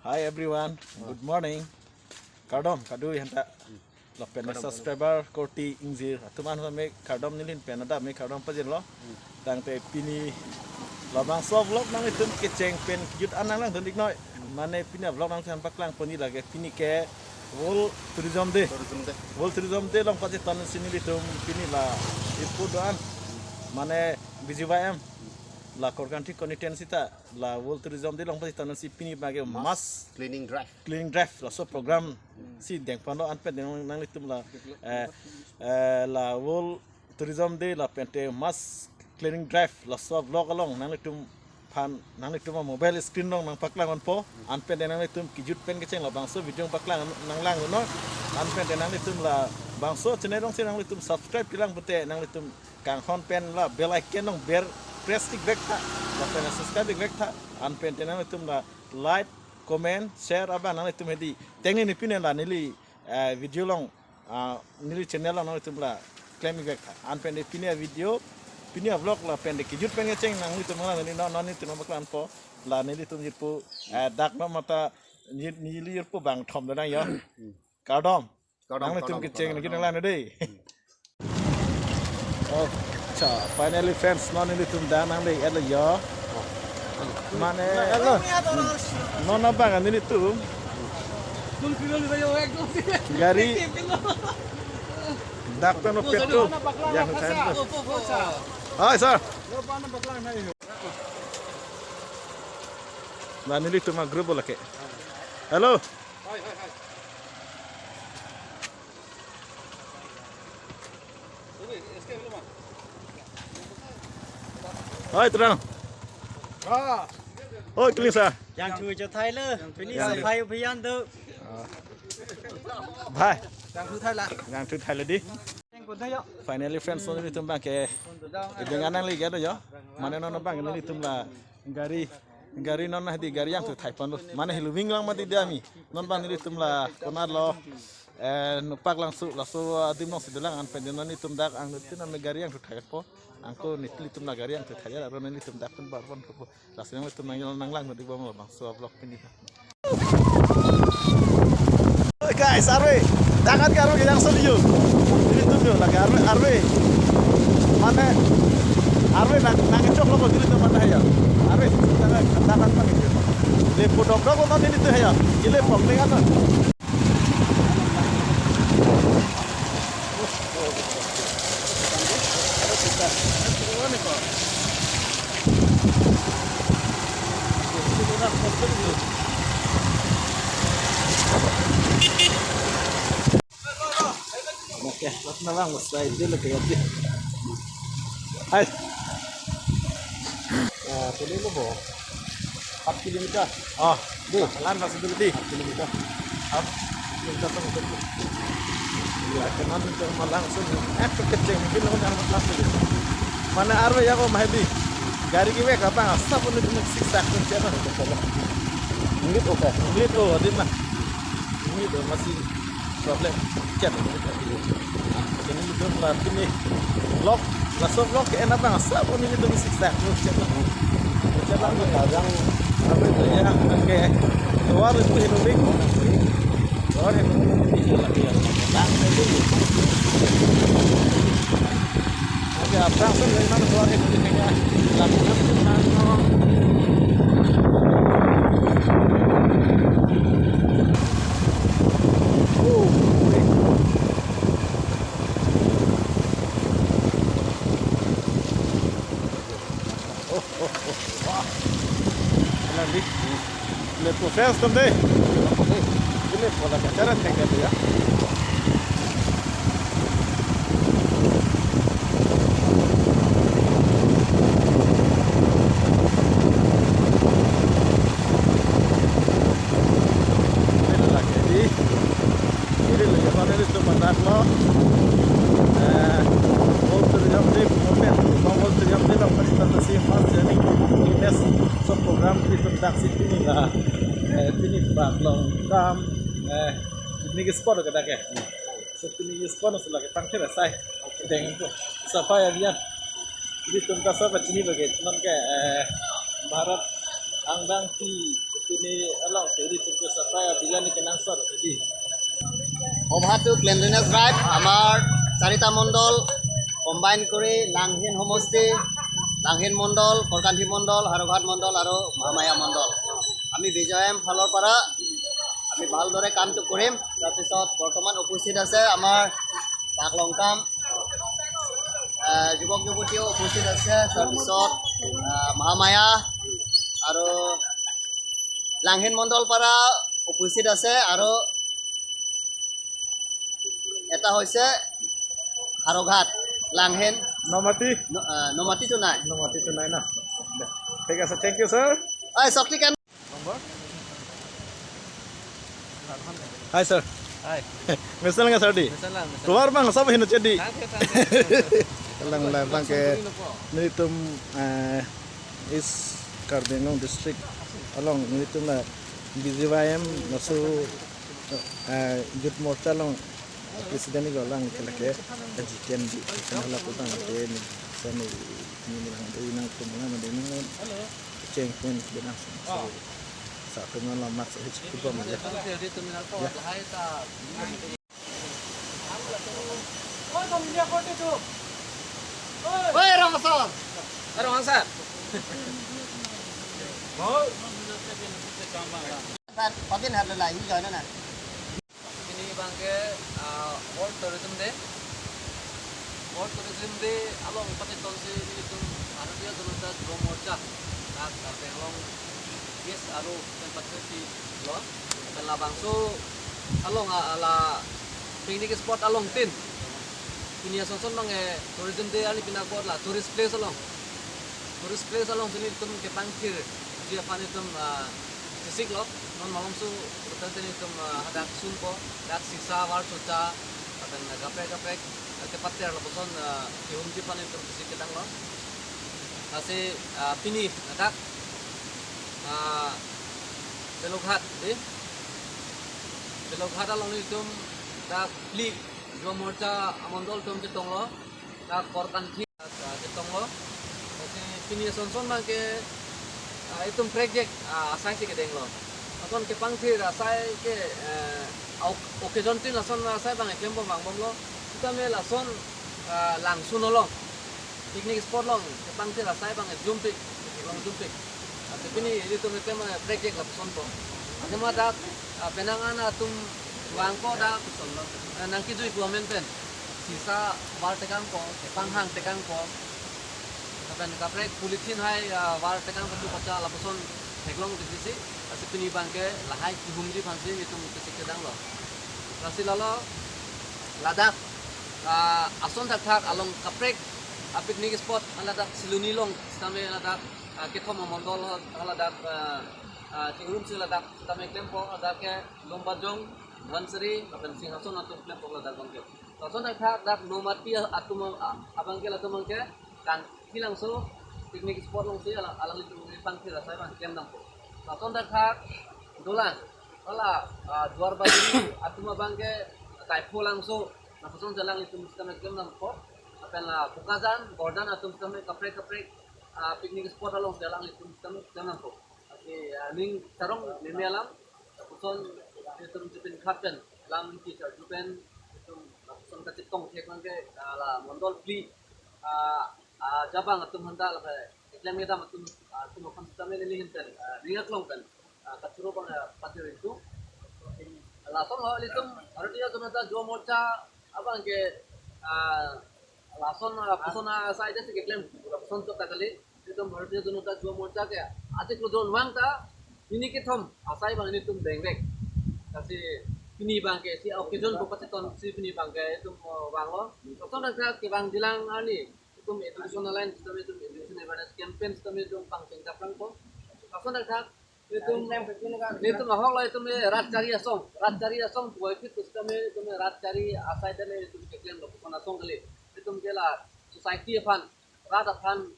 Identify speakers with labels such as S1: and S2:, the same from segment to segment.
S1: Hi everyone, good morning. Kardom, kadu hanta. Lo pen subscriber korti ingzir. Tuman me kardom nilin pen ada me kardom pajin lo. Tang te pini lo bang so vlog nang itu keceng pen jut anang lang tundik noi. Mane pini vlog nang sampak lang poni lagi pini ke World Tourism Day. World Tourism Day long pajit tan sini litum pini la ipu doan. Mane BGYM la korganti konitensi ta la World Tourism Day long pajit tan si pini bagi mas
S2: Cleaning drive
S1: la so program si deng pano an pen nang litum la la World Tourism Day la pente mas cleaning drive la so vlog along nang litum pan nang litum mobile screen dong nang paklang on po an pen nang litum kijut pen keceng la bangso video paklang nang lang no an pen nang litum la bangso channel dong si nang litum subscribe kilang bete nang litum kang hon pen la bell icon dong ber press tik back ta la pen subscribe back ta an pen nang litum la like comment share apa nang litum hedi tengni ni pinen la nili video long nili channel long nang litum la claiming back ta an pen pinen video pini vlog la pendek kijut pen ngeceng nang itu mana ni non itu nomor klan po la ni itu jirpu dak ma mata ni jirpu bang thom da ya kardom nang itu keceng ni nang lan dei oh cha finally friends non ni itu da nang dei elo ya mane elo non apa ni itu gari dak no petro yang saya Hai sir. Nah ini tuh grup bola ke. Halo. Hai terang. Ôi kinh sa.
S3: Yang chui cho Thái lơ, ini sampai upian tu.
S1: Bye.
S3: Yang chui Thái lah.
S1: Yang tu Thai lagi. Finally friends so ni tumbang ke dengan nang liga do yo mana non bang ni tumla gari non nah di gari yang tu Thai pon mana hiluving lang mati diami non bang ni tumla konar lo nupak langsung langsung adim nong sedelang an pendenon ni tumdak ang tu non gari yang tu Thai po angko ni tumla gari yang tu Thai ya ro ni tumdak pun barbon ko langsung ni tumang nang lang di bawah bang so vlog ini guys arwe jangan karo yang sedih ini tuh lagi arwe mana arwe nang cok lo begini tuh mana ya arwe jangan katakan mana gitu le foto ko nanti itu ya ile pokne kan Oke, na lang mas dahil dito kayo di. Ay. Tuloy mo po. 4 kilometer. Di. Lan masih dulu di. 4 kilometer. 4 kilometer to. Ya, kanan itu langsung kecil mungkin naman ang langsung dito. Mana arwe ya ko mahdi. Gari ki wek apa asa pun itu siksak pun siapa itu pala. Ngit oke. Ngit di mah. Ngit masih problem. Chat. Ini itu melatih nih vlog, langsung vlog enak banget. Sabun ini tuh siksa, coba kadang apa itu ya, kayak luar itu hidupin, luar itu lagi ya, itu. Oke, apa langsung dari mana luar itu kayak lakukan nanti lihat proses tambah ini pola cara tinggal ya ini lagi ini lagi mana itu mandar lo program itu taksi ini lah ini baklong kam ini sport kita ke ini sport selagi tangkir saya dengan tu siapa yang dia jadi tuntas apa sini bagai non ke Bharat angdang ti ini along jadi tentu supaya bigan ni kenang sor jadi
S2: অভাটো ক্লেনলিনেছ ড্ৰাইভ আমাৰ চাৰিটা মণ্ডল কম্বাইন কৰি লাংহিন সমষ্টি লাংহিন মণ্ডল কৰকান্থী মণ্ডল হাৰঘাট মণ্ডল আৰু মহামায়া মণ্ডল আমি বিজয়ম ফালৰ পৰা আমি ভালদৰে কামটো কৰিম তাৰপিছত বৰ্তমান উপস্থিত আছে আমাৰ পাকলংকাম যুৱক যুৱতীও উপস্থিত আছে তাৰপিছত মহামায়া আৰু লাংহিন মণ্ডল পৰা উপস্থিত আছে আৰু এটা হৈছে হাৰঘাট লাংহেন
S1: nomati
S2: নমাটিটো নাই
S1: tu naik na ঠিক আছে thank you sir
S2: ঐ শক্তি কেন
S1: hi sir
S3: Hai.
S1: misal nggak sir di
S3: Salam.
S1: keluar bang siapa hendak jadi
S3: Tangke.
S1: lang lang bang ke nitum is Cardinal district along nitum na BZYM nasu youth morcha long presiden ni golang kelake jiken di kanala putang ke ni sani ni lang do inang tumangan na dinang cengken benang sa tumangan lamat sa hit ko mo
S2: ঐ ৰঙচৰ
S3: Arong ansar.
S2: পদিন হাত লাইন জয় না
S3: Ini bangke World Tourism Day. World Tourism Day along pati tonsi itu Arabia Janata Yuva Morcha. Nak along yes aru tempat di lo. Kala bangso along ala picnic spot along tin. Ini asonson bang tourism day ali pinakot la tourist place along. Tourist place along sini tum ke pangkir dia pan itu sisik lo. Non malam su utan sini tum hadak sumpo dak sisa war soca akan gape tempat ter lo boson ihum di pan itu sisik kedang lo. Nasi pini adak belokhat belokhat along itu dak pli Yuva Morcha amondol tum ketong lo dak korkanthi ketong lo. Jadi pini sonson bangke itu project asai sih kedeng lo. Aton ke pangthir asai ke occasion tin lason asai bang eklempo bang bom lo. Kita me lason langsun lo. Picnic spot lo ke pangthir asai bang jumpik long jumpik. Tapi pini itu meklem project la son po. Adema dak penangan atum bangko dak son lo. Nangki tu implement pen. Sisa war tekang ko, panghang tekang ko. Kapan kaprek pulitin hai war tekang tu pacha laposon heklong disi asi pini bangke lahai humdi phansi itu mutisi kedang lo. Rasi lalo ladak ason thak along kaprek picnic spot ladak siluni long stame ladak kethom mondol ladak tingrum si ladak stame klempo ladak ke lombajong Wansari dan Singhason atau klempo ladak bangke. Ason thak dak nomati atum abangke latumangke kan hilang so picnic spot long si alang itu pangkir saya bang kem dam. Ason thak dolan kala duar baju atum abangke taipo langsung napason jalan itu mustame kem dam ko apela bukazan gordan atum mustame kaprek picnic spot along jalan itu mustame kem dam ko. Oke ning sarong limi alam napason itu mustame kapten lam ki jupen itu napason kacitong thek bangke la mondol pli Jabang atum handa la iklam kita atum makan sistem ini hinten ringat long kan kacuro bang pasir itu lason lo litum Arabia Janata Yuva Morcha abang ke lason pusona sai desi iklam lason to takali itu Arabia Janata Yuva Morcha ke ate kludon wang ta ini kithom asai bang ini tum bengek kasi ini bang ke si occasion bupaton si ini bang ke itu bang lo lason dak ke bang dilang ani itu educational line sistem itu education awareness campaign sistem itu pangceng kaplang ko kapan dak itu mahal lah itu me rat cari asong buat itu sistem itu me rat cari asai dan itu kekelian lo bukan asong kali itu mengela society fan rat fan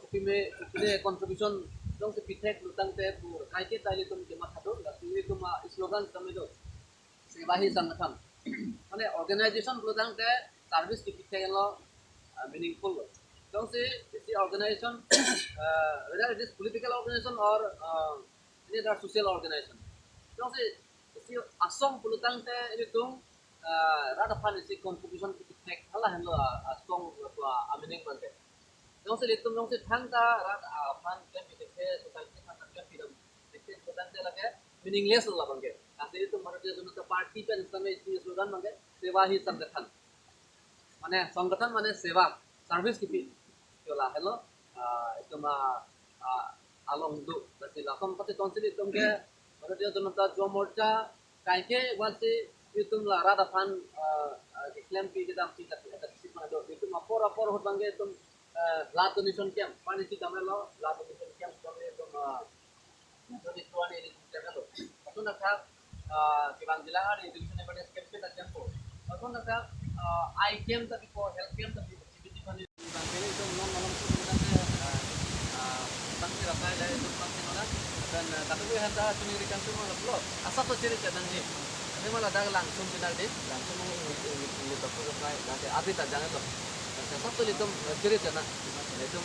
S3: kupi me contribution dong sepitek lutang te bu kaite tali itu kemat hado itu ma slogan sistem itu sebahi sangatkan মানে organization lutang te service kipitek lo meaningful. Don't say it's the organization, whether it is political organization or ini adalah social organization. Terus si asong pulutan teh ini tuh rada pan isi contribution kita tek halah lo asong apa amining man teh. Terus itu terus thangta rada pan kan kita teh society thangta kan tidak itu pulutan teh lagi meaningless lah bangke. Asli itu Bharatiya Janata Party पे इसमें इसमें स्लोगन बंगे सेवा ही संगठन माने संगठन माने सेवा सर्विस की जोला hello itu mah along do berarti lakom pati konsil itu ke Bharatiya Janata Yuva Morcha kaike wasi itu lah rada pan klaim pi kita tidak ada sip mana do itu mah pora hot bangge itu blood donation camp pani si kamelo blood donation camp kami itu donate tuan ini kamelo itu nak Kibang Jilang ada education awareness campaign ada jampo. Atau nak ICAM tapi ko health camp tapi activity kan Kibang Jilang itu non malam itu kita bangkit apa dari itu bangkit orang dan tapi gue hendak pendidikan semua lo asal tu cerita dan ni. Ini malah dah langsung final deh langsung lu tak perlu nanti abis tak jangan tu. Asal tu itu cerita nak itu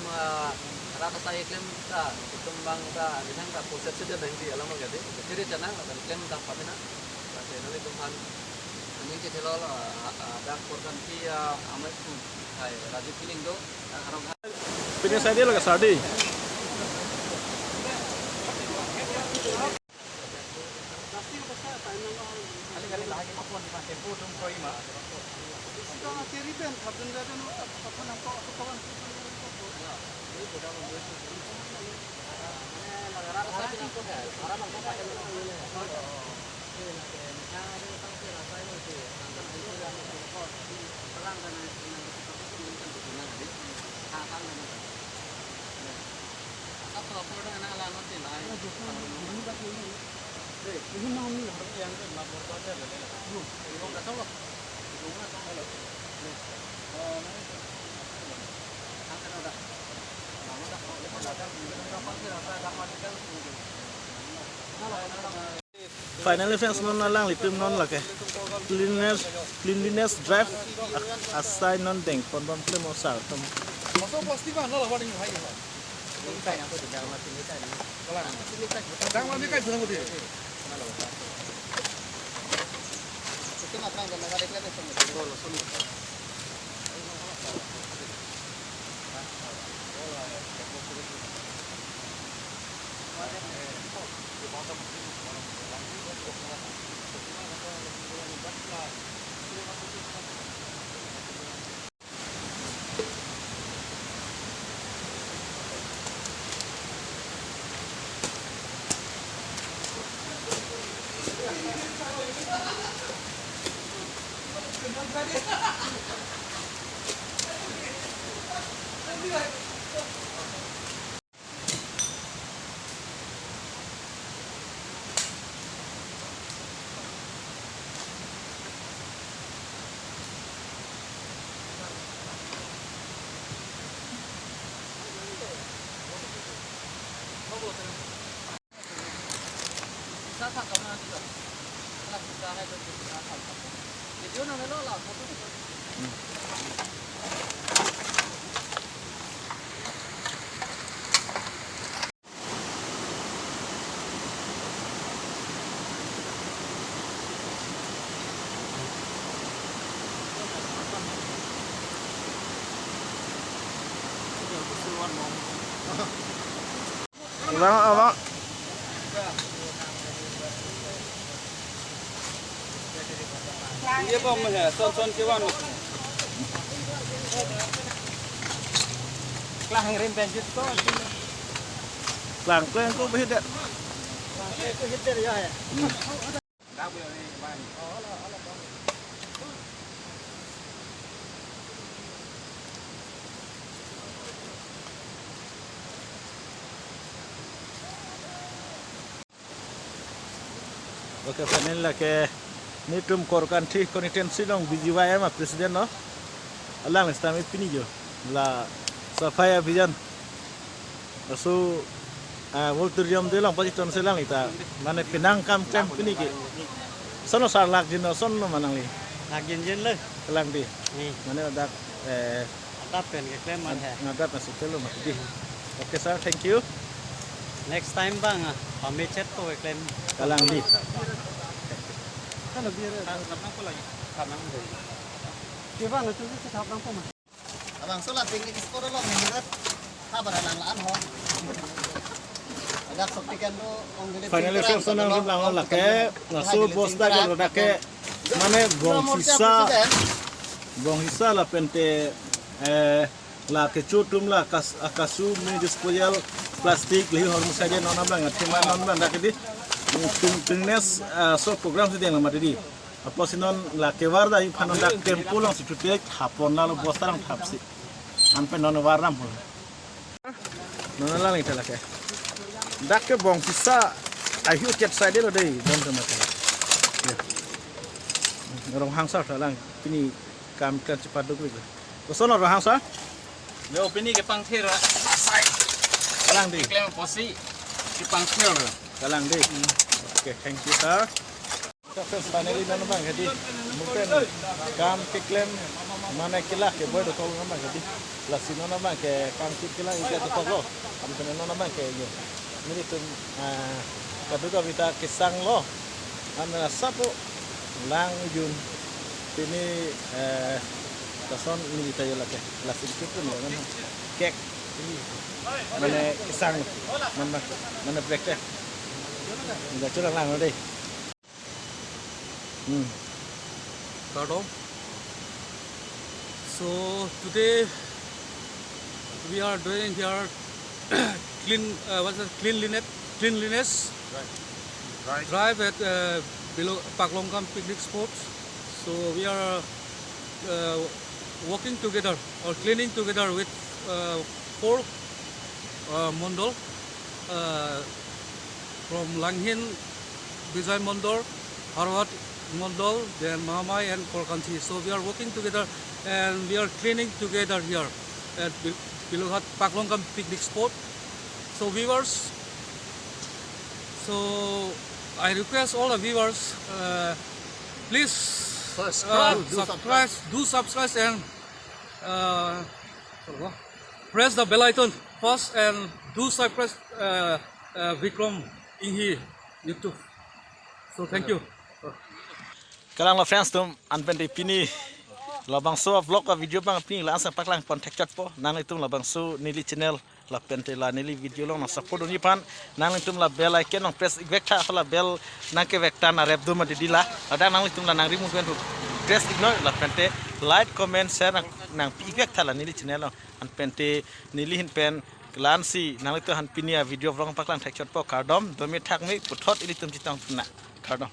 S3: rata saya klaim itu bangsa dengan tak proses saja nanti alam agak deh cerita nak dan klaim tak apa nak saya nanti tuhan ini kita lalu ada korban kia amat tu hai Rajiv Piling do orang
S1: Punya saya dia lagi sadi.
S3: kali lagi apa ni pakai tempo dum koi mah
S4: Ito ang tiripen, habang dati no, kapag ako kawan.
S1: Finally fans non lang litum non lake cleanliness drive asai non deng pon bom klemo sar tom
S4: Masuk plastik kan, lah waring hai ha. Dang mati kai bilang dia.
S2: Itu mah kan negara itu ada semua.
S3: Sa thak kau nanti tu, nak kita hai tu kita thak. Video nak melo lah, foto.
S1: Abang
S4: Dia bom ya, son kewan. Kelah ngirim bensin tu.
S1: lang ko ko bihidat.
S4: Itu hitter ya.
S1: Oke, final lah ke ni tum korkan thi konitensi dong BJY ma presiden no. Alang istami pini jo. La safaya vision. Asu volturium de lang pati ton selang ita. Mane pinang kam camp pini ki. Sono sar lag jino sono manang li.
S4: Lagi jen le.
S1: Kelang di.
S4: Ni,
S1: Mane odak
S4: atap pen ke klaim man hai.
S1: ngadat masuk telo mak di. Oke sir, thank you.
S5: Next time bang, kami chat po iklan.
S1: kalang di
S4: Kan lebih ada. Coba nanti kita tahap lampu mah.
S2: Abang sulat tinggi di sekolah lo menurut kabar anak laan ho. Agak soktikan do ong gede.
S1: finally so nang rim lang la ke lasu bosta ke roda ke mane bong hisa la pente la ke chutum la akasu mi disposal plastik lihi hormu saja nona bang tima non bang dak di tungnes so program sedang nama di apa sinon la ke warda i phanon dak tempo lang situte hapon la bosta lang hapsi ampe non warnam hol nona lang itala ke dak ke bong hisa ahiu ket side lo dei don sama ke orang hangsa lang ini kam kan cepat dulu kosono orang hangsa
S5: Yo pini ke pangkir.
S1: kalang di
S5: Iklan posi ke pangkir.
S1: kalang di oke thank you sir kita finally nana bang jadi mungkin kam kiklem mana kila ke boy dotol nana jadi lasino nana bang ke kam kila ija dotol lo kam kena nana bang ke yo ini tuh kaduga kita kisang lo ana sapo lang yun ini kason ini kita ya lagi lasin kita lo kan kek mana kisang mana break deh nggak curang lang lo deh
S3: Pardon. So today we are doing here cleanliness drive at below Paklongkam picnic spots. So we are working together or cleaning together with 4 Mondol from Langhin, Vijay Mondol, Harwat Mondol, then Mahamai and Korkanthi. So we are working together and we are cleaning together here at Biluhat Paklongkam picnic spot. So viewers, so I request all the viewers, please do subscribe and press the bell icon first and do subscribe Vikram Inghi YouTube. So thank you.
S1: kalang lo friends tum anpen di pini labang so vlog ka video bang pini la asa paklang contact chat po nang itum labang so nili channel la pente la nili video long na support ni pan nang itum la bell icon nang press vecta la bell nang ke vecta na rep duma di dila ada nang itum la nang rimu kan press ignore la pente like comment share nang vecta la nili channel long an pente nili hin pen lansi nang itu han pini video vlog paklang contact chat po kardom domi thak mi puthot ili tum chitang na kardom